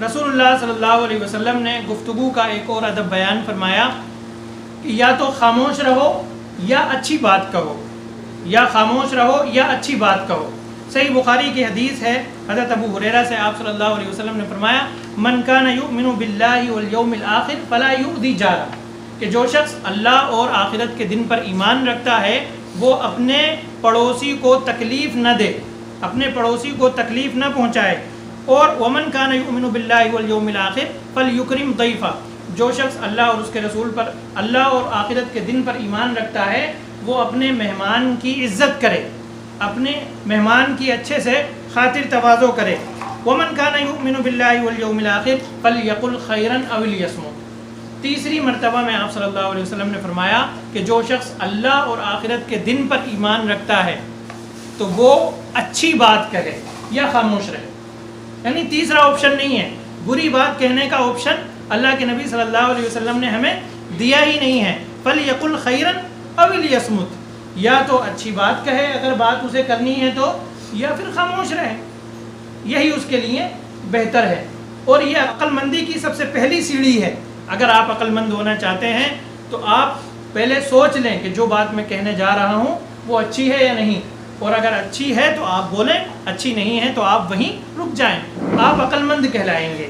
रसूलुल्लाह सल्लल्लाहु अलैहि वसल्लम ने गुफ्तगू का एक और अदब बयान फरमाया कि या तो खामोश रहो या अच्छी बात कहो, या खामोश रहो या अच्छी बात कहो। सही बुखारी की हदीस है, हज़रत अबू हुरैरा से आप सल्लल्लाहु अलैहि वसल्लम ने फरमाया, मन कान युमिनु बिल्लाहि वल यौमिल आखिर फला युदी जारा, कि जो शख्स अल्लाह और आखिरत के दिन पर ईमान रखता है वो अपने पड़ोसी को तकलीफ़ न दे, अपने पड़ोसी को तकलीफ़ न पहुँचाए। और वमन कान युमिनु बिल्लाहि वल यौमिल आखिर फलयुकरिम दैफ़ा, जो शख्स अल्लाह और उसके रसूल पर, अल्लाह और आखिरत के दिन पर ईमान रखता है वो अपने मेहमान की इज़्ज़त करे, अपने मेहमान की अच्छे से खातिर तवाज़ो करे। वमन कान युमिनु बिल्लाहि वल यौमिल आखिर फलयकुल खैरन अव लियस्मुत। तीसरी मरतबा में आप सल्लल्लाहु अलैहि वसल्लम ने फरमाया कि जो शख्स अल्लाह और आखिरत के दिन पर ईमान रखता है तो वो अच्छी बात कहे या खामोश रहे। यानी तीसरा ऑप्शन नहीं है, बुरी बात कहने का ऑप्शन अल्लाह के नबी सल्लल्लाहु अलैहि वसल्लम ने हमें दिया ही नहीं है। फलयकुल खैरन अव लियस्मुत, या तो अच्छी बात कहे अगर बात उसे करनी है तो, या फिर खामोश रहे, यही उसके लिए बेहतर है। और ये अक्लमंदी की सबसे पहली सीढ़ी है। अगर आप अक्लमंद होना चाहते हैं तो आप पहले सोच लें कि जो बात मैं कहने जा रहा हूँ वो अच्छी है या नहीं, और अगर अच्छी है तो आप बोलें, अच्छी नहीं है तो आप वहीं रुक जाएं, आप अक्लमंद कहलाएंगे।